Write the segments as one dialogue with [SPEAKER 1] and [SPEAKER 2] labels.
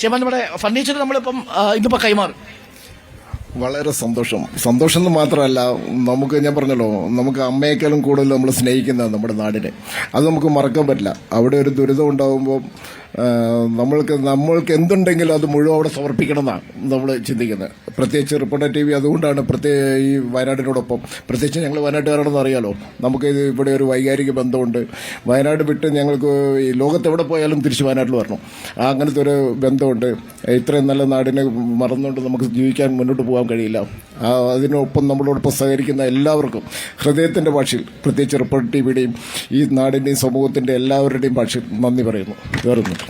[SPEAKER 1] ചേമാൻ, നമ്മുടെ ഫർണിച്ചർ നമ്മളിപ്പം ഇന്നിപ്പോൾ കൈമാറും.
[SPEAKER 2] വളരെ സന്തോഷം എന്ന് മാത്രമല്ല, നമുക്ക് ഞാൻ പറഞ്ഞല്ലോ, നമുക്ക് അമ്മയേക്കാളും കൂടുതൽ നമ്മൾ സ്നേഹിക്കുന്ന നമ്മുടെ നാടിനെ, അത് നമുക്ക് മറക്കാൻ പറ്റില്ല. അവിടെ ഒരു ദുരിതം ഉണ്ടാകുമ്പോൾ നമ്മൾക്ക് എന്തുണ്ടെങ്കിലും അത് മുഴുവൻ അവിടെ സമർപ്പിക്കണം എന്നാണ് നമ്മൾ ചിന്തിക്കുന്നത്. പ്രത്യേകിച്ച് റിപ്പോർട്ടർ TV അതുകൊണ്ടാണ് ഈ വയനാടിനോടൊപ്പം, പ്രത്യേകിച്ച് ഞങ്ങൾ വയനാട്ടുകാരാണെന്ന് അറിയാലോ, നമുക്ക് ഇവിടെ ഒരു വൈകാരിക ബന്ധമുണ്ട്. വയനാട് വിട്ട് ഞങ്ങൾക്ക് ഈ ലോകത്തെവിടെ പോയാലും തിരിച്ച് വയനാട്ടിൽ വരണം, അങ്ങനത്തെ ഒരു ബന്ധമുണ്ട്. ഇത്രയും നല്ല നാടിനെ മറന്നുകൊണ്ട് നമുക്ക് ജീവിക്കാൻ മുന്നോട്ട് പോകാൻ കഴിയില്ല. അതിനൊപ്പം നമ്മളോടൊപ്പം സഹകരിക്കുന്ന എല്ലാവർക്കും ഹൃദയത്തിൻ്റെ ഭാഷയിൽ, പ്രത്യേകിച്ച് റിപ്പോർട്ടർ TVയുടെയും ഈ നാടിൻ്റെയും സമൂഹത്തിൻ്റെ എല്ലാവരുടെയും ഭാഷയിൽ നന്ദി പറയുന്നു. വേറൊന്നും.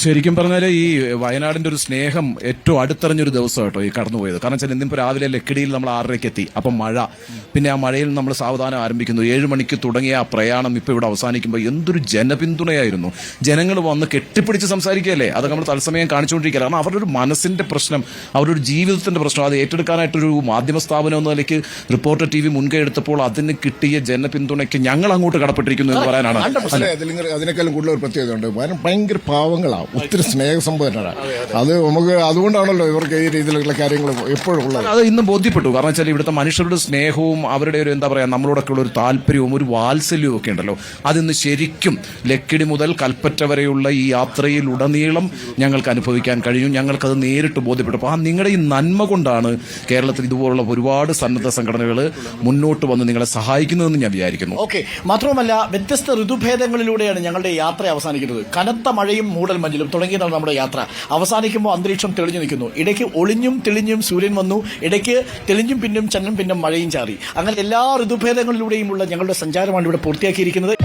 [SPEAKER 3] ശരിക്കും പറഞ്ഞാൽ ഈ വയനാടിന്റെ ഒരു സ്നേഹം ഏറ്റവും അടുത്തറിഞ്ഞൊരു ദിവസം കേട്ടോ ഈ കടന്നുപോയത്. കാരണം വെച്ചാൽ ഇന്നിപ്പോൾ രാവിലെ ലക്കിടിയിൽ നമ്മൾ 6:30 എത്തി. അപ്പം മഴ, പിന്നെ ആ മഴയിൽ നമ്മൾ സാവധാനം ആരംഭിക്കുന്നു. 7 മണിക്ക് തുടങ്ങിയ ആ പ്രയാണം ഇപ്പോൾ ഇവിടെ അവസാനിക്കുമ്പോൾ എന്തൊരു ജനപിന്തുണയായിരുന്നു. ജനങ്ങൾ വന്ന് കെട്ടിപ്പിടിച്ച് സംസാരിക്കുകയല്ലേ, അതൊക്കെ നമ്മൾ തത്സമയം കാണിച്ചുകൊണ്ടിരിക്കുക. കാരണം അവരുടെ ഒരു മനസ്സിന്റെ പ്രശ്നം, അവരുടെ ഒരു ജീവിതത്തിന്റെ പ്രശ്നം, അത് ഏറ്റെടുക്കാനായിട്ടൊരു മാധ്യമ സ്ഥാപനം എന്ന നിലയ്ക്ക് റിപ്പോർട്ടർ TV മുൻകൈ എടുത്തപ്പോൾ അതിന് കിട്ടിയ ജനപിന്തുണയ്ക്ക് ഞങ്ങൾ അങ്ങോട്ട് കടപ്പെട്ടിരിക്കുന്നു എന്ന് പറയാനാണ്.
[SPEAKER 2] അതിനേക്കാളും കൂടുതൽ ഒരു പ്രത്യേകത ഉണ്ട്. ഭയങ്കര പാവങ്ങളാണ്, ഒത്തിരി സ്നേഹസമ്പന്നരാണ്. അത് നമുക്ക് അതുകൊണ്ടാണല്ലോ ഇവർക്ക് ഈ രീതിയിലുള്ള കാര്യങ്ങൾ എപ്പോഴും ഉള്ളത്.
[SPEAKER 3] അത് ഇന്നും ബോധ്യപ്പെട്ടു. കാരണം വെച്ചാൽ ഇവിടുത്തെ മനുഷ്യരുടെ സ്നേഹവും അവരുടെ ഒരു എന്താ പറയാ നമ്മളോടൊക്കെ ഉള്ള ഒരു താല്പര്യവും ഒരു വാത്സല്യവും ഒക്കെ ഉണ്ടല്ലോ, അതിന്ന് ശരിക്കും ലക്കിടി മുതൽ കൽപ്പറ്റ വരെയുള്ള ഈ യാത്രയിൽ ഉടനീളം ഞങ്ങൾക്ക് അനുഭവിക്കാൻ കഴിഞ്ഞു. ഞങ്ങൾക്കത് നേരിട്ട് ബോധ്യപ്പെട്ടു. അപ്പോൾ നിങ്ങളുടെ ഈ നന്മ കൊണ്ടാണ് കേരളത്തിൽ ഇതുപോലുള്ള ഒരുപാട് സന്നദ്ധ സംഘടനകൾ മുന്നോട്ട് വന്ന് നിങ്ങളെ സഹായിക്കുന്നതെന്ന് ഞാൻ വിചാരിക്കുന്നു.
[SPEAKER 1] ഓക്കെ, മാത്രവുമല്ല വ്യത്യസ്ത ഋതുഭേദങ്ങളിലൂടെയാണ് ഞങ്ങളുടെ യാത്ര അവസാനിക്കുന്നത്. കനത്ത മഴയും മൂടൽ മഞ്ഞിലും തുടങ്ങിയതാണ് നമ്മുടെ യാത്ര. അവസാനിക്കുമ്പോൾ അന്തരീക്ഷം തെളിഞ്ഞു നിൽക്കുന്നു. ഇടയ്ക്ക് ഒളിഞ്ഞും തെളിഞ്ഞും സൂര്യൻ വന്നു, ഇടയ്ക്ക് തെളിഞ്ഞും പിന്നും ചന്നും പിന്നും മഴയും ചാറി. അങ്ങനെ എല്ലാ ഋതുഭേദങ്ങളിലൂടെയുമുള്ള ഞങ്ങളുടെ സഞ്ചാരമാണ് ഇവിടെ പൂർത്തിയാക്കിയിരിക്കുന്നത്.